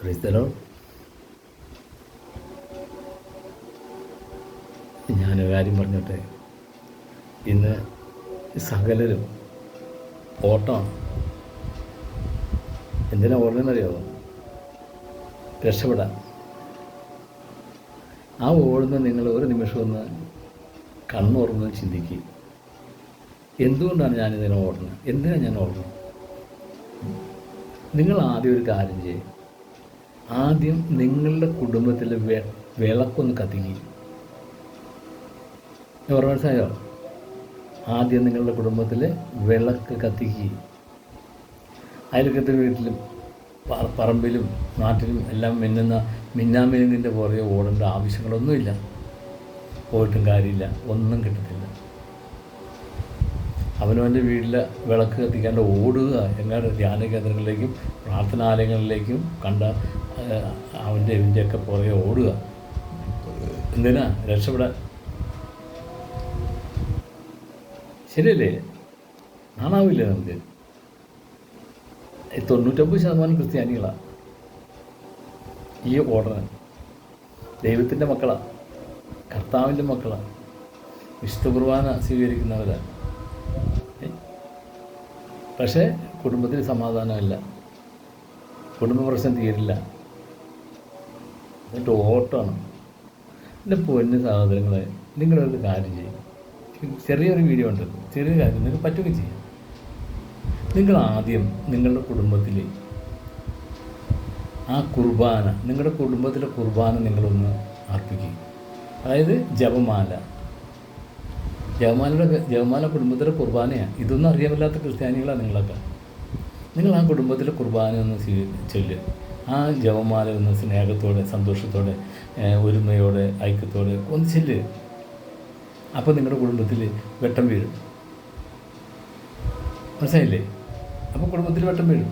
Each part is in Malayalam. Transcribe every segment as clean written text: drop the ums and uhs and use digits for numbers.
ക്രൈസ്തലോ ഞാനൊരു കാര്യം പറഞ്ഞോട്ടെ. ഇന്ന് സകലരും ഓട്ടമാണ്. എന്തിനാ ഓടുന്നതെന്നറിയാമോ? രക്ഷപ്പെടാൻ. ആ ഓടുന്ന നിങ്ങൾ ഒരു നിമിഷം ഒന്ന് കണ്ണുറന്ന് ചിന്തിക്കുക. എന്തുകൊണ്ടാണ് ഞാനിതിനെ ഓടുന്നത്? എന്തിനാണ് ഞാൻ ഓടുന്നത്? നിങ്ങൾ ആദ്യം ഒരു കാര്യം ചെയ്യും. ആദ്യം നിങ്ങളുടെ കുടുംബത്തിലെ വിളക്കൊന്ന് കത്തിക്കുക. ഞാൻ പറഞ്ഞ മനസ്സിലായോ? ആദ്യം നിങ്ങളുടെ കുടുംബത്തിലെ വിളക്ക് കത്തിക്കുക. അയൽക്കത്തെ വീട്ടിലും പറമ്പിലും നാട്ടിലും എല്ലാം മിന്നാമിനുങ്ങിൻ്റെ പുറകെ ഓടേണ്ട ആവശ്യങ്ങളൊന്നുമില്ല. പോയിട്ടും കാര്യമില്ല, ഒന്നും കിട്ടത്തില്ല. അവനവൻ്റെ വീട്ടിലെ വിളക്ക് കത്തിക്കാണ്ട് ഓടുക. എങ്ങാണ്ട് ധ്യാന കേന്ദ്രങ്ങളിലേക്കും പ്രാർത്ഥനാലയങ്ങളിലേക്കും കണ്ട അവൻ്റെ ഇതിൻ്റെയൊക്കെ പുറകെ ഓടുക. എന്തിനാ? രക്ഷപ്പെടാൻ. ശരിയല്ലേ? നാണാവില്ലേ നമുക്ക്? 99% ക്രിസ്ത്യാനികളാണ് ഈ ഓടുന്നത്. ദൈവത്തിൻ്റെ മക്കളാണ്, കർത്താവിൻ്റെ മക്കളാണ്, വിശുദ്ധ കുർബാന സ്വീകരിക്കുന്നവരാണ്. പക്ഷേ കുടുംബത്തിൽ സമാധാനമില്ല, കുടുംബ പ്രശ്നം തീരില്ല. എന്നിട്ട് ഓട്ടമാണ്. എൻ്റെ പൊന്നു സഹോദരങ്ങളെ, നിങ്ങളൊരു കാര്യം ചെയ്യും. ചെറിയൊരു വീഡിയോ ഉണ്ട്, ചെറിയ കാര്യം നിങ്ങൾക്ക് പറ്റുകയും ചെയ്യാം. നിങ്ങൾ ആദ്യം നിങ്ങളുടെ കുടുംബത്തിൽ ആ കുർബാന, നിങ്ങളുടെ കുടുംബത്തിലെ കുർബാന നിങ്ങളൊന്ന് അർപ്പിക്കുക. അതായത് ജപമാല കുടുംബത്തിലെ കുർബാനയാണ്. ഇതൊന്നും അറിയാമില്ലാത്ത ക്രിസ്ത്യാനികളാണ് നിങ്ങളൊക്കെ. നിങ്ങൾ ആ കുടുംബത്തിലെ കുർബാന ഒന്ന് ചൊല്ലുക. ആ ജപമാല ഒന്ന് സ്നേഹത്തോടെ, സന്തോഷത്തോടെ, ഒരുമയോടെ, ഐക്യത്തോടെ ഒന്ന് ചൊല്ലുക. അപ്പോൾ നിങ്ങളുടെ കുടുംബത്തിൽ വെട്ടം വീഴും. മനസ്സിലായില്ലേ? അപ്പോൾ കുടുംബത്തിൽ വെട്ടം വീഴും.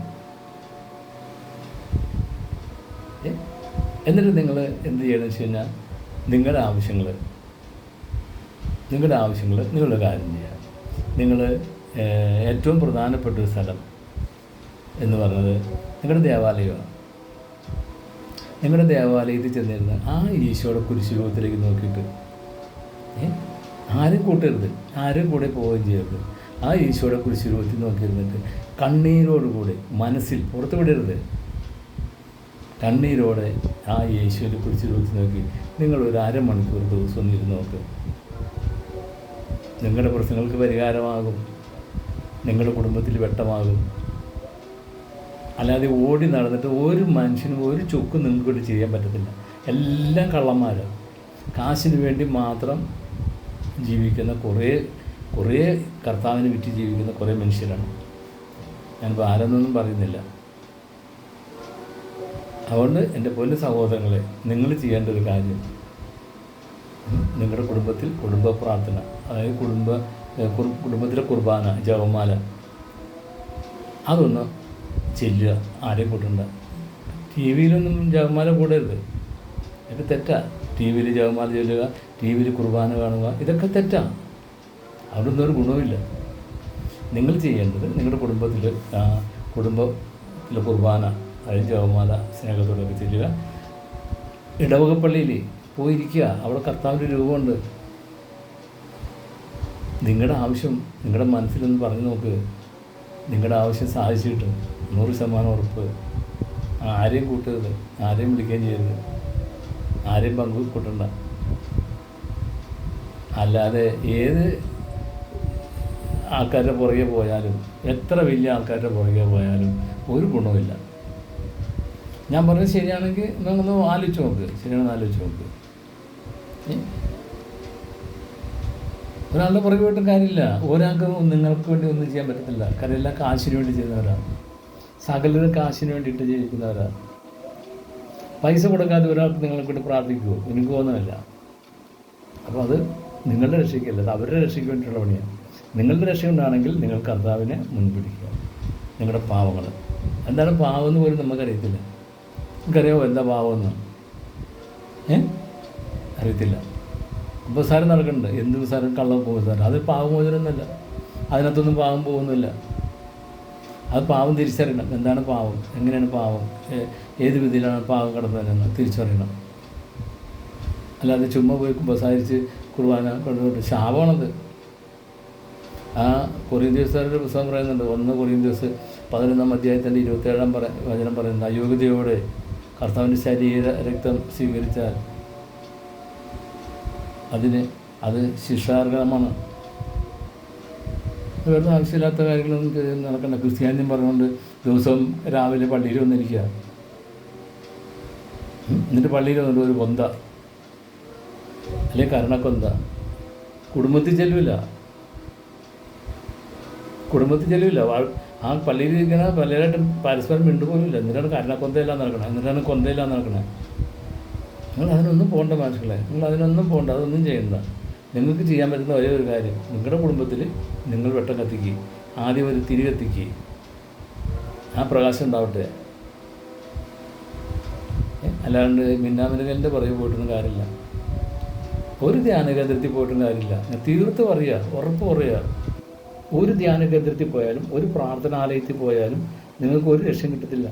എന്നിട്ട് നിങ്ങൾ എന്ത് ചെയ്യണമെന്ന് വെച്ച് കഴിഞ്ഞാൽ നിങ്ങളുടെ ആവശ്യങ്ങൾ നിങ്ങളുടെ കാര്യം ചെയ്യുക. നിങ്ങൾ ഏറ്റവും പ്രധാനപ്പെട്ട ഒരു സ്ഥലം എന്ന് പറയുന്നത് നിങ്ങളുടെ ദേവാലയമാണ്. നിങ്ങളുടെ ദേവാലയത്തിൽ ചെന്നിരുന്ന് ആ ഈശോയുടെ കുരിശുരൂപത്തിലേക്ക് നോക്കിയിട്ട് ആരും കൂട്ടരുത്, ആരും കൂടെ പോവുകയും ചെയ്യരുത്. ആ ഈശോയുടെ കുരിശുരൂപത്തിൽ നോക്കിയിരുന്നിട്ട് കണ്ണീരോടുകൂടി, മനസ്സിൽ പുറത്തു വിടരുത്, കണ്ണീരോടെ ആ യേശുവിൻ്റെ കുരിശുരൂപത്തിൽ നോക്കി നിങ്ങളൊരു അരമണിക്കൂർ ദിവസം ഒന്നിരുന്ന് നോക്ക്. നിങ്ങളുടെ പ്രശ്നങ്ങൾക്ക് പരിഹാരമാകും, നിങ്ങളുടെ കുടുംബത്തിൽ വെട്ടമാകും. അല്ലാതെ ഓടി നടന്നിട്ട് ഒരു മനുഷ്യനും ഒരു ചുക്കും നിങ്ങൾക്കിട്ട് ചെയ്യാൻ പറ്റത്തില്ല. എല്ലാം കള്ളന്മാരാണ്. കാശിന് വേണ്ടി മാത്രം ജീവിക്കുന്ന കുറേ കർത്താവിന് വിറ്റ് ജീവിക്കുന്ന കുറേ മനുഷ്യരാണ്. ഞാനിപ്പോൾ ആരെന്നൊന്നും പറയുന്നില്ല. അതുകൊണ്ട് എൻ്റെ പൊന്നു സഹോദരങ്ങളെ, നിങ്ങൾ ചെയ്യേണ്ട ഒരു കാര്യം, നിങ്ങളുടെ കുടുംബത്തിൽ കുടുംബ പ്രാർത്ഥന, അതായത് കുടുംബത്തിലെ കുർബാന, ജപമാല അതൊന്ന് ചെല്ലുക. ആരെയും കൂട്ടണ്ട. ടി വിയിലൊന്നും ജപമാല കൂടരുത്. ഇതൊക്കെ തെറ്റാണ്. ടി വിയിൽ ജപമാല ചൊല്ലുക, ടി വിയിൽ കുർബാന കാണുക, ഇതൊക്കെ തെറ്റാണ്. അവിടൊന്നും ഒരു ഗുണവുമില്ല. നിങ്ങൾ ചെയ്യേണ്ടത് നിങ്ങളുടെ കുടുംബത്തിലെ കുർബാന, അതായത് ജപമാല സ്നേഹത്തോടൊക്കെ ചെല്ലുക. ഇടവകപ്പള്ളിയിൽ പോയിരിക്കുക. അവിടെ കർത്താവിൻ്റെ രൂപമുണ്ട്. നിങ്ങളുടെ ആവശ്യം നിങ്ങളുടെ മനസ്സിലൊന്ന് പറഞ്ഞു നോക്ക്. നിങ്ങളുടെ ആവശ്യം സാധിച്ചു കിട്ടും. 100% ഉറപ്പ്. ആരെയും കൂട്ടരുത്, ആരെയും വിളിക്കുകയും ചെയ്യരുത്, ആരെയും പങ്കു കൂട്ടണ്ട. അല്ലാതെ ഏത് ആൾക്കാരുടെ പുറകെ പോയാലും, എത്ര വലിയ ആൾക്കാരുടെ പുറകെ പോയാലും ഒരു ഗുണവുമില്ല. ഞാൻ പറഞ്ഞത് ശരിയാണെങ്കിൽ നിങ്ങളൊന്ന് ആലോചിച്ച് നോക്ക്. ശരിയാണെന്ന് ആലോചിച്ച് നോക്ക്. ഒരാളുടെ പുറകെ പോയിട്ടും കാര്യമില്ല. ഒരാൾക്ക് നിങ്ങൾക്ക് വേണ്ടി ഒന്നും ചെയ്യാൻ പറ്റത്തില്ല. കാരണം എല്ലാം കാശിന് വേണ്ടി ചെയ്യുന്നവരാണ്. സകലരും കാശിന് വേണ്ടിയിട്ട് ജീവിക്കുന്നവരാണ്. പൈസ കൊടുക്കാതെ ഒരാൾക്ക് നിങ്ങൾക്ക് വേണ്ടി പ്രാർത്ഥിക്കുമോ? എനിക്ക് തോന്നുന്നില്ല. അപ്പോൾ അത് നിങ്ങളുടെ രക്ഷയ്ക്കല്ല, അത് അവരുടെ രക്ഷയ്ക്ക് വേണ്ടിയിട്ടുള്ള പണിയാണ്. നിങ്ങളുടെ രക്ഷ കൊണ്ടാണെങ്കിൽ നിങ്ങൾ കർത്താവിനെ മുൻപിടിക്കുക. നിങ്ങളുടെ പാവങ്ങൾ എന്താണ് പാവമെന്ന് പോലും നമുക്കറിയത്തില്ല. നമുക്കറിയാമോ എന്താ പാവമെന്ന്? അറിയത്തില്ല. അപ്പോൾ സാരം നടക്കുന്നുണ്ട്. എന്ത് സാരം? കള്ളം പോകും സാരം. അത് പാവമോചനമൊന്നുമല്ല. അതിനകത്തൊന്നും പാവം പോകുന്നില്ല. അത് പാവം തിരിച്ചറിയണം. എന്താണ് പാവം, എങ്ങനെയാണ് പാവം, ഏത് വിധിയിലാണ് പാവം കടന്നതെന്ന് തിരിച്ചറിയണം. അല്ലാതെ ചുമ്മാ പോയി കുമ്പസാരിച്ച് കുർബാന കൊണ്ടുപോയിട്ട് ശാപമാണത്. ആ കൊറിന്ത്യൻസുകാരുടെ പുസ്തകം പറയുന്നുണ്ട്, 1 കൊറിന്ത്യൻസ് 11 അധ്യായത്തിൻ്റെ 27 വചനം പറയുന്നത്, അയോഗ്യതയോടെ കർത്താവിൻ്റെ ശരീര രക്തം സ്വീകരിച്ചാൽ അത് ശിക്ഷാർഹമാണ്. വേറെ ആവശ്യമില്ലാത്ത കാര്യങ്ങളൊന്നും നടക്കണ്ട. ക്രിസ്ത്യാനിയും പറഞ്ഞുകൊണ്ട് ദിവസവും രാവിലെ പള്ളിയിൽ വന്നിരിക്കുക, എന്നിട്ട് പള്ളിയിൽ വന്നിട്ട് ഒരു കൊന്ത അല്ലെങ്കിൽ കരണക്കൊന്ത കുടുംബത്തിൽ ചെല്ലില്ല. ആ പള്ളിയിലിരിക്കുന്ന പലരായിട്ടും പരസ്പരം മിണ്ടുപോലുമില്ല. എന്നിട്ടാണ് കരണക്കൊന്തയെല്ലാം നടക്കണം, എന്നിട്ടാണ് കൊന്തയെല്ലാം നടക്കണേ. നിങ്ങൾ അതിനൊന്നും പോകേണ്ട മനുഷ്യങ്ങളെ, നിങ്ങൾ അതിനൊന്നും പോകണ്ട, അതൊന്നും ചെയ്യണ്ട. നിങ്ങൾക്ക് ചെയ്യാൻ പറ്റുന്ന ഒരേ ഒരു കാര്യം, നിങ്ങളുടെ കുടുംബത്തിൽ നിങ്ങൾ വെട്ടം കത്തിക്കുക, ആദ്യം ഒരു തിരി കത്തിക്കുക, ആ പ്രകാശം ഉണ്ടാവട്ടെ. അല്ലാണ്ട് മിന്നാമിനുകലിൻ്റെ പുറകെ പോയിട്ടൊന്നും കാര്യമില്ല, ഒരു ധ്യാന കേന്ദ്രത്തിൽ പോയിട്ടും കാര്യമില്ല. തീർത്ത് പറയുക, ഉറപ്പ് പറയുക, ഒരു ധ്യാന കേന്ദ്രത്തിൽ പോയാലും ഒരു പ്രാർത്ഥനാലയത്തിൽ പോയാലും നിങ്ങൾക്ക് ഒരു രക്ഷയും കിട്ടത്തില്ല.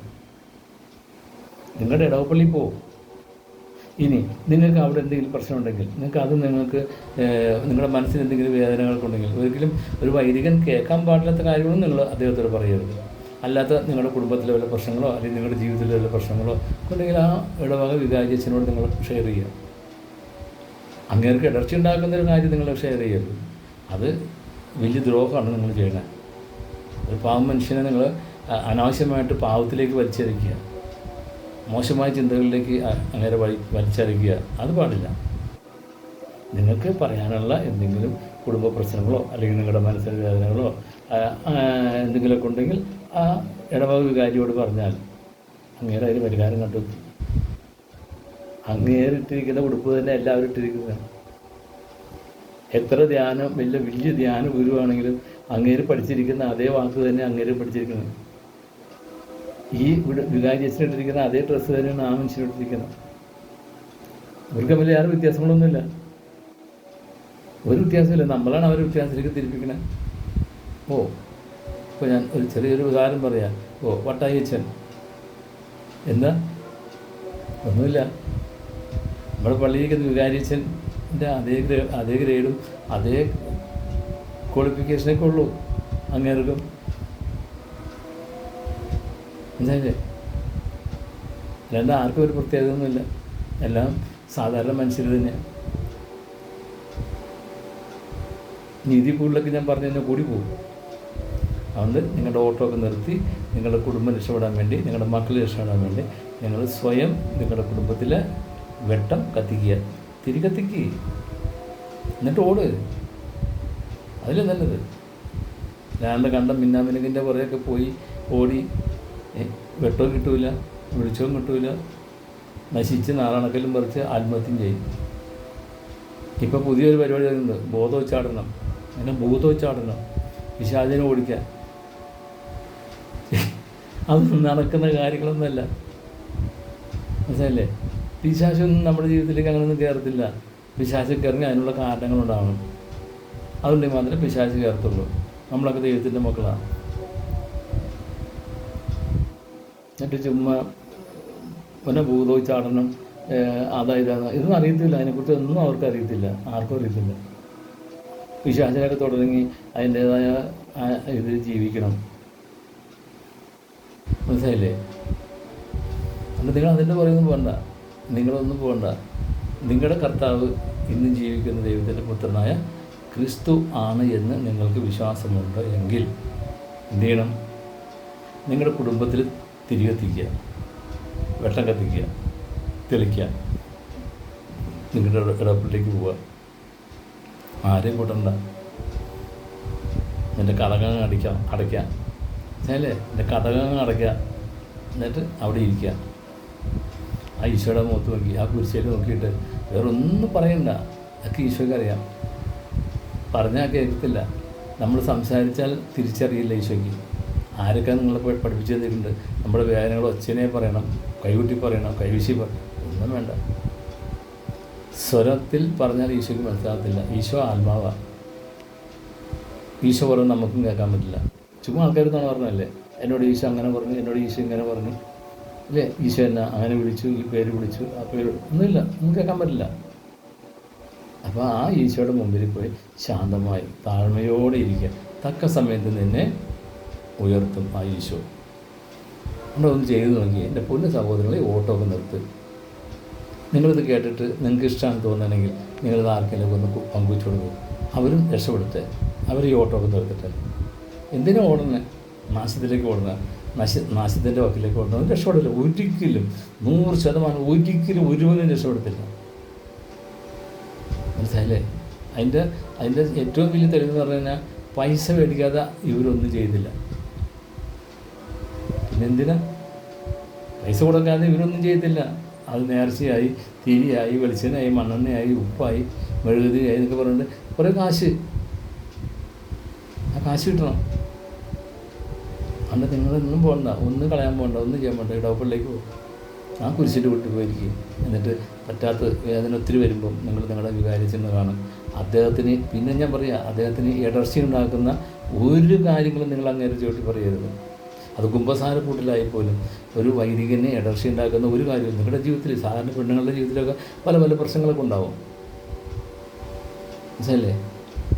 നിങ്ങളുടെ ഇടവപ്പള്ളിയിൽ പോകും. ഇനി നിങ്ങൾക്ക് അവിടെ എന്തെങ്കിലും പ്രശ്നമുണ്ടെങ്കിൽ നിങ്ങൾക്ക് നിങ്ങളുടെ മനസ്സിൽ എന്തെങ്കിലും വേദനകൾക്കുണ്ടെങ്കിൽ ഒരിക്കലും ഒരു വൈദികൻ കേൾക്കാൻ പാടില്ലാത്ത കാര്യങ്ങളും നിങ്ങൾ അദ്ദേഹത്തോട് പറയരുത്. അല്ലാത്ത നിങ്ങളുടെ കുടുംബത്തിലെ വല്ല പ്രശ്നങ്ങളോ അല്ലെങ്കിൽ നിങ്ങളുടെ ജീവിതത്തിലെ വല്ല പ്രശ്നങ്ങളോ ഉണ്ടെങ്കിൽ ആ ഇടവക വികാരി അച്ഛനോട് നിങ്ങൾ ഷെയർ ചെയ്യുക. അങ്ങേർക്ക് ഇടർച്ച ഉണ്ടാക്കുന്നൊരു കാര്യം നിങ്ങൾ ഷെയർ ചെയ്യരുത്. അത് വലിയ ദ്രോഹമാണ് നിങ്ങൾ ചെയ്യണത്. ഒരു പാവം മനുഷ്യനെ നിങ്ങൾ അനാവശ്യമായിട്ട് പാവത്തിലേക്ക് വലിച്ചെറിക്കുക, മോശമായ ചിന്തകളിലേക്ക് അങ്ങനെ വലിച്ചെറിക്കുക, അത് പാടില്ല. നിങ്ങൾക്ക് പറയാനുള്ള എന്തെങ്കിലും കുടുംബ പ്രശ്നങ്ങളോ അല്ലെങ്കിൽ നിങ്ങളുടെ മനസ്സിന് വേദനകളോ എന്തെങ്കിലുമൊക്കെ ഉണ്ടെങ്കിൽ ആ ഇടവക വികാരിയോട് പറഞ്ഞാൽ അങ്ങേരെ അതിന് പരിഹാരം കണ്ടെത്തും. അങ്ങേറിട്ടിരിക്കുന്ന ഉടുപ്പ് തന്നെ എല്ലാവരും ഇട്ടിരിക്കുന്നത്. എത്ര ധ്യാനം വലിയ ധ്യാന ഗുരുവാണെങ്കിലും അങ്ങേര് പഠിച്ചിരിക്കുന്ന അതേ വാക്ക് തന്നെ അങ്ങേര് പഠിച്ചിരിക്കുന്നത്. ഈ വികാരി അച്ഛനിട്ടിരിക്കുന്ന അതേ ഡ്രസ്സ് തന്നെയാണ് ആ മനുഷ്യനിട്ടിരിക്കുന്നത്. ഇവർക്ക് തമ്മിൽ യാതൊരു വ്യത്യാസങ്ങളൊന്നുമില്ല, ഒരു വ്യത്യാസമില്ല. നമ്മളാണ് അവരെ വ്യത്യാസത്തിലേക്ക് തിരിപ്പിക്കണേ. ഇപ്പോൾ ഞാൻ ഒരു ചെറിയൊരു ഉദാഹരണം പറയാം. വട്ടായി അച്ഛൻ എന്താ, ഒന്നുമില്ല. നമ്മുടെ പള്ളിയിലേക്ക് വികാരി അച്ഛൻ്റെ അതേ ഗ്രേഡും അതേ ക്വാളിഫിക്കേഷനൊക്കെ ഉള്ളൂ അങ്ങേർക്കും. മനസ്സിലായില്ലേ? അല്ലാണ്ട് ആർക്കും ഒരു പ്രത്യേകത ഒന്നുമില്ല, എല്ലാം സാധാരണ മനുഷ്യർ തന്നെയാണ്. നീതി കൂടുതലൊക്കെ ഞാൻ പറഞ്ഞു തന്നെ കൂടി പോകും. അതുകൊണ്ട് നിങ്ങളുടെ ഓട്ടോ ഒക്കെ നിർത്തി നിങ്ങളുടെ കുടുംബം രക്ഷപ്പെടാൻ വേണ്ടി, നിങ്ങളുടെ മക്കൾ രക്ഷപ്പെടാൻ വേണ്ടി നിങ്ങൾ സ്വയം നിങ്ങളുടെ കുടുംബത്തിലെ വെട്ടം കത്തിക്കുക, തിരി കത്തിക്കുക, എന്നിട്ട് ഓട്. അതിൽ നല്ലത് ഞാൻ്റെ കണ്ട മിന്നാമിനുകിൻ്റെ പുറകെയൊക്കെ പോയി ഓടി വെട്ടവും കിട്ടൂല, വെളിച്ചവും കിട്ടൂല, നശിച്ച് നാളണക്കലും പറിച്ച് ആത്മഹത്യം ചെയ്യും. ഇപ്പോൾ പുതിയൊരു പരിപാടി വരുന്നുണ്ട്, ബോധോച്ചാടനം. അങ്ങനെ ഭൂതോച്ചാടനം, പിശാചിനെ ഓടിക്കാൻ. അതൊന്നും നടക്കുന്ന കാര്യങ്ങളൊന്നുമല്ല, മനസ്സിലല്ലേ? പിശാചൊന്നും നമ്മുടെ ജീവിതത്തിലേക്ക് അങ്ങനെയൊന്നും കയറത്തില്ല. പിശാചൊക്കെ ഇറങ്ങി അതിനുള്ള കാരണങ്ങളുണ്ടാവണം. അതുണ്ടെങ്കിൽ മാത്രമേ പിശാച് കയറത്തുള്ളൂ. നമ്മളൊക്കെ ദൈവത്തിൻ്റെ മക്കളാണ്. എന്നിട്ട് ചുമ്മാ പിന്നെ ഭൂതോച്ചാടനം അതായതാണ് ഇതൊന്നും അറിയത്തില്ല, അതിനെക്കുറിച്ച് ഒന്നും അവർക്ക് അറിയത്തില്ല, ആർക്കും അറിയത്തില്ല. പിശാചിനൊക്കെ തുടങ്ങി അതിൻ്റേതായ ഇത് ജീവിക്കണം, മനസ്സിലായില്ലേ? എന്നിട്ട് നിങ്ങൾ അതിൻ്റെ പുറകെ പോകണ്ട, നിങ്ങളൊന്നും പോകണ്ട. നിങ്ങളുടെ കർത്താവ് ഇന്നും ജീവിക്കുന്ന ദൈവത്തിൻ്റെ പുത്രനായ ക്രിസ്തു ആണ് എന്ന് നിങ്ങൾക്ക് വിശ്വാസമുണ്ട് എങ്കിൽ എന്ത് ചെയ്യണം? നിങ്ങളുടെ കുടുംബത്തിൽ തിരി കത്തിക്കുക, വെട്ടം കത്തിക്കുക, തെളിക്കുക, നിങ്ങളുടെ ഇടപെടലേക്ക് പോവുക. ആരെയും കൂട്ടണ്ട. എൻ്റെ കഥകങ്ങൾ അടയ്ക്കാം, അല്ലേ? എൻ്റെ കഥകങ്ങൾ അടയ്ക്കുക, എന്നിട്ട് അവിടെ ഇരിക്കുക. ആ ഈശോയുടെ മുഖത്ത് നോക്കി, ആ കുരിശയിൽ നോക്കിയിട്ട് വേറൊന്നും പറയണ്ട. അതൊക്കെ ഈശോയ്ക്ക് അറിയാം. പറഞ്ഞാൽ കേൾക്കത്തില്ല. നമ്മൾ സംസാരിച്ചാൽ തിരിച്ചറിയില്ല ഈശോയ്ക്ക്. ആരൊക്കെ നിങ്ങളെ പഠിപ്പിച്ചു തന്നിട്ടുണ്ട്? നമ്മുടെ വേദനകൾ ഒച്ചനെ പറയണം, കൈകുട്ടി പറയണം, കൈവീശി പറയണം, ഒന്നും വേണ്ട. സ്വരത്തിൽ പറഞ്ഞാൽ ഈശോയ്ക്ക് മനസ്സിലാകത്തില്ല. ഈശോ ആത്മാവാണ്. ഈശോ പറഞ്ഞാൽ നമുക്കും കേൾക്കാൻ പറ്റില്ല. ചുമ്മാ ആൾക്കാർ എന്നാണ് പറഞ്ഞല്ലേ. എന്നോട് ഈശോ അങ്ങനെ പറഞ്ഞു, എന്നോട് ഈശോ ഇങ്ങനെ പറഞ്ഞു, അല്ലേ? ഈശോ എന്നെ അങ്ങനെ വിളിച്ചു, ഈ പേര് വിളിച്ചു, ആ പേര് ഒന്നുമില്ല, ഒന്നും കേൾക്കാൻ പറ്റില്ല. അപ്പോൾ ആ ഈശോയുടെ മുമ്പിൽ പോയി ശാന്തമായി താഴ്മയോടെ ഇരിക്കുക. തക്ക സമയത്ത് നിന്നെ ഉയർത്തും ആ ഈശോ. നമ്മളൊന്ന് ചെയ്ത് നോക്കി. എൻ്റെ പൊന്നു സഹോദരങ്ങളെ, ഓട്ടോ ഒക്കെ നിർത്ത്. നിങ്ങളിത് കേട്ടിട്ട് നിങ്ങൾക്ക് ഇഷ്ടമാണ് തോന്നുകയാണെങ്കിൽ നിങ്ങളിത് ആർക്കെങ്കിലും ഒന്ന് പങ്കുവെച്ചു കൊടുക്കും. അവരും രക്ഷപ്പെടുത്തേ, അവർ ഈ ഓട്ടോ ഒക്കെ നിർത്തിട്ടെ. എന്തിനാ ഓടുന്നത്? നാശത്തിലേക്ക് ഓടുന്ന, നാശത്തിൻ്റെ വക്കിലേക്ക് ഓടുന്നത് രക്ഷപ്പെടില്ല ഒരിക്കലും. 100% ഒരിക്കലും ഒരുവനും രക്ഷപ്പെടത്തില്ല. മനസ്സിലായില്ലേ? അതിൻ്റെ ഏറ്റവും വലിയ തെളിവെന്ന് പറഞ്ഞു കഴിഞ്ഞാൽ പൈസ മേടിക്കാതെ ഇവരൊന്നും ചെയ്തില്ല. പിന്നെന്തിനാ? പൈസ കൊടുക്കാതെ ഇവരൊന്നും ചെയ്തില്ല. അത് നേർച്ചയായി, തിരിയായി, വെളിച്ചെണ്ണയായി, മണ്ണെണ്ണയായി, ഉപ്പായി, മെഴുകുതിരിയായി എന്നൊക്കെ പറഞ്ഞിട്ട് കുറേ കാശ്, ആ കാശ് കിട്ടണം. അതുകൊണ്ട് നിങ്ങളൊന്നും പോകണ്ട, ഒന്നും കളയാൻ പോകണ്ട, ഒന്നും ചെയ്യാൻ പോകണ്ട. ഇടവപ്പള്ളിലേക്ക് പോകും, ആ കുരിശിൻ്റെ വീട്ടിൽ പോയിരിക്കും. എന്നിട്ട് പറ്റാത്ത വേദന ഒത്തിരി വരുമ്പം നിങ്ങൾ നിങ്ങളുടെ വികാരി ചെന്ന് കാണും. അദ്ദേഹത്തിന്, പിന്നെ ഞാൻ പറയാം, അദ്ദേഹത്തിന് ഇടർച്ച ഉണ്ടാക്കുന്ന ഒരു കാര്യങ്ങളും നിങ്ങൾ അങ്ങേരെ ചവിട്ടി പറയരുത്. അത് കുമ്പസാരക്കൂട്ടിലായിപ്പോലും ഒരു വൈദികനെ ഇടർച്ച ഉണ്ടാക്കുന്ന ഒരു കാര്യവും നിങ്ങളുടെ ജീവിതത്തിൽ, സാധാരണ പെണ്ണുങ്ങളുടെ ജീവിതത്തിലൊക്കെ പല പല പ്രശ്നങ്ങളൊക്കെ ഉണ്ടാവും. മനസ്സിലല്ലേ?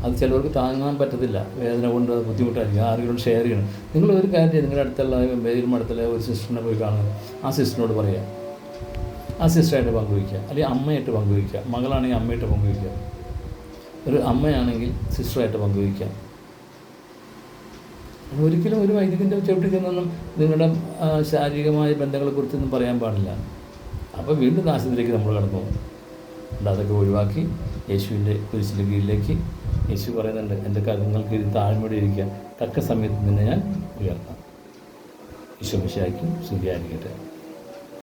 അത് ചിലവർക്ക് താങ്ങാൻ പറ്റത്തില്ല, വേദന കൊണ്ട് ബുദ്ധിമുട്ടായിരിക്കും. ആരെങ്കിലും ഷെയർ ചെയ്യണം. നിങ്ങൾ ഒരു കാര്യം, നിങ്ങളുടെ അടുത്തുള്ള ഏതെങ്കിലും അടുത്തുള്ള ഒരു സിസ്റ്ററിനെ പോയി കാണുക, ആ സിസ്റ്ററിനോട് പറയുക, ആ സിസ്റ്ററായിട്ട് പങ്കുവയ്ക്കുക, അല്ലെങ്കിൽ അമ്മയായിട്ട് പങ്കുവയ്ക്കുക. മകളാണെങ്കിൽ അമ്മയായിട്ട് പങ്കുവയ്ക്കുക, ഒരു അമ്മയാണെങ്കിൽ സിസ്റ്ററായിട്ട് പങ്കുവയ്ക്കുക. ഒരിക്കലും ഒരു വൈദികൻ്റെ ചവിട്ടി ചെന്നൊന്നും നിങ്ങളുടെ ശാരീരികമായ ബന്ധങ്ങളെക്കുറിച്ചൊന്നും പറയാൻ പാടില്ല. അപ്പോൾ വീണ്ടും നാശത്തിലേക്ക് നമ്മൾ കടന്നു പോകും. അതൊക്കെ ഒഴിവാക്കി യേശുവിൻ്റെ കുരിശിൻ്റെ കീഴിലേക്ക് യേശു പറയുന്നുണ്ട്, എൻ്റെ കരങ്ങൾക്ക് താഴ്മയോടെ ഇരിക്കുക, തക്ക സമയത്ത് നിന്നെ ഞാൻ ഉയർത്താം. ഈശോ മിശിഹായ്ക്കും സ്തുതിയായിരിക്കട്ടെ.